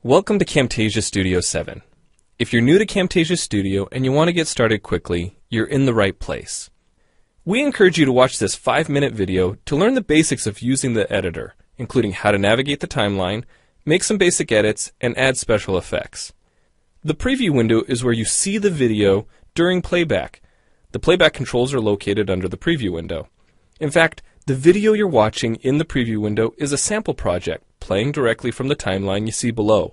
Welcome to Camtasia Studio 7. If you're new to Camtasia Studio and you want to get started quickly, you're in the right place. We encourage you to watch this 5-minute video to learn the basics of using the editor, including how to navigate the timeline, make some basic edits, and add special effects. The preview window is where you see the video during playback. The playback controls are located under the preview window. In fact, the video you're watching in the preview window is a sample project playing directly from the timeline you see below.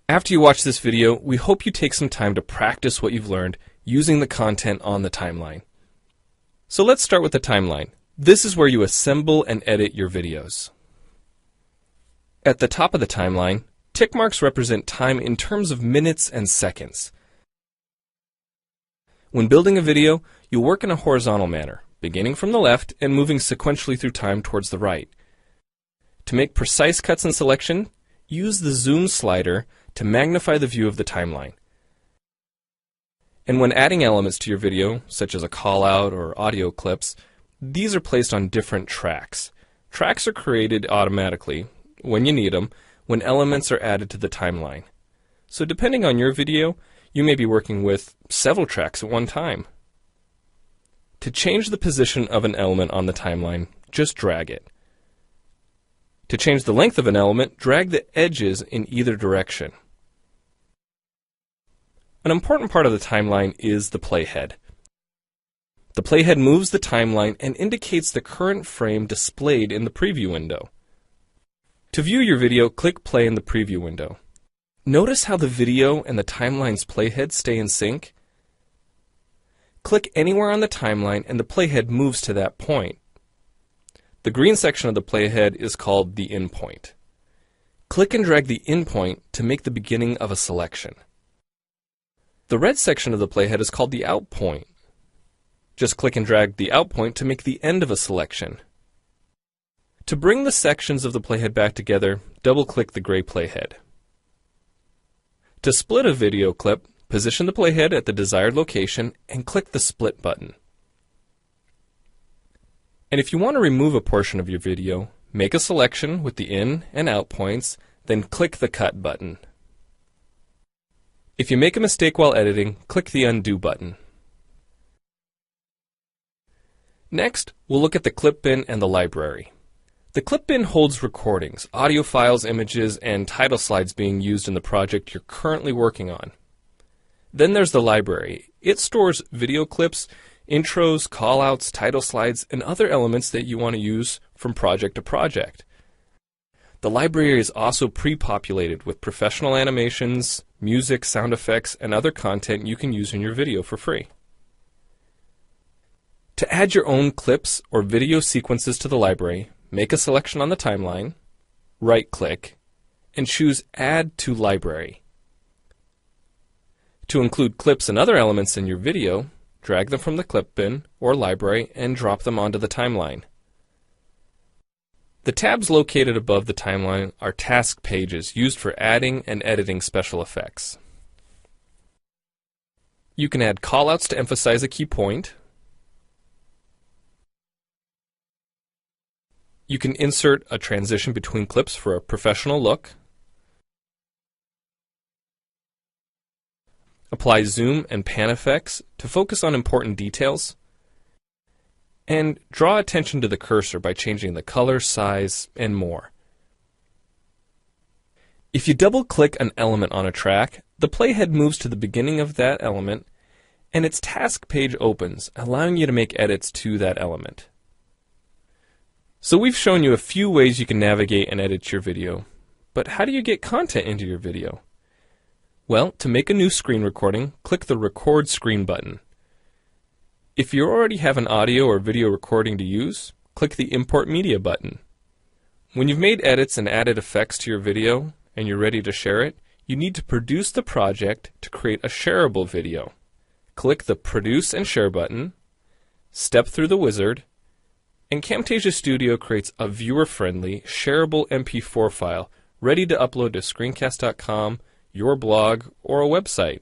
After you watch this video, we hope you take some time to practice what you've learned using the content on the timeline. So let's start with the timeline. This is where you assemble and edit your videos. At the top of the timeline, tick marks represent time in terms of minutes and seconds. When building a video, you'll work in a horizontal manner, beginning from the left and moving sequentially through time towards the right. To make precise cuts and selection, use the zoom slider to magnify the view of the timeline. And when adding elements to your video, such as a call-out or audio clips, these are placed on different tracks. Tracks are created automatically, when you need them, when elements are added to the timeline. So depending on your video, you may be working with several tracks at one time. To change the position of an element on the timeline, just drag it. To change the length of an element, drag the edges in either direction. An important part of the timeline is the playhead. The playhead moves the timeline and indicates the current frame displayed in the preview window. To view your video, click play in the preview window. Notice how the video and the timeline's playhead stay in sync? Click anywhere on the timeline and the playhead moves to that point. The green section of the playhead is called the in point. Click and drag the in point to make the beginning of a selection. The red section of the playhead is called the out point. Just click and drag the out point to make the end of a selection. To bring the sections of the playhead back together, double-click the gray playhead. To split a video clip, position the playhead at the desired location and click the split button. And if you want to remove a portion of your video, make a selection with the in and out points, then click the cut button. If you make a mistake while editing, click the undo button. Next, we'll look at the clip bin and the library. The clip bin holds recordings, audio files, images, and title slides being used in the project you're currently working on. Then there's the library. It stores video clips, intros, callouts, title slides, and other elements that you want to use from project to project. The library is also pre-populated with professional animations, music, sound effects, and other content you can use in your video for free. To add your own clips or video sequences to the library, make a selection on the timeline, right-click, and choose Add to Library. To include clips and other elements in your video, drag them from the clip bin or library and drop them onto the timeline. The tabs located above the timeline are task pages used for adding and editing special effects. You can add callouts to emphasize a key point. You can insert a transition between clips for a professional look. Apply zoom and pan effects to focus on important details. And draw attention to the cursor by changing the color, size, and more. If you double-click an element on a track, the playhead moves to the beginning of that element, and its task page opens, allowing you to make edits to that element. So we've shown you a few ways you can navigate and edit your video, but how do you get content into your video? Well, to make a new screen recording, click the Record Screen button. If you already have an audio or video recording to use, click the Import Media button. When you've made edits and added effects to your video and you're ready to share it, you need to produce the project to create a shareable video. Click the Produce and Share button, step through the wizard, and Camtasia Studio creates a viewer-friendly, shareable MP4 file ready to upload to screencast.com, your blog, or a website.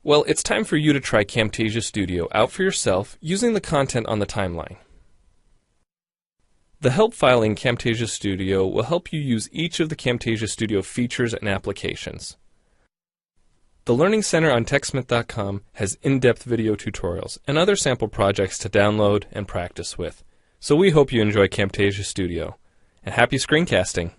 Well, it's time for you to try Camtasia Studio out for yourself using the content on the timeline. The help file in Camtasia Studio will help you use each of the Camtasia Studio features and applications. The Learning Center on TechSmith.com has in-depth video tutorials and other sample projects to download and practice with. So we hope you enjoy Camtasia Studio. And happy screencasting!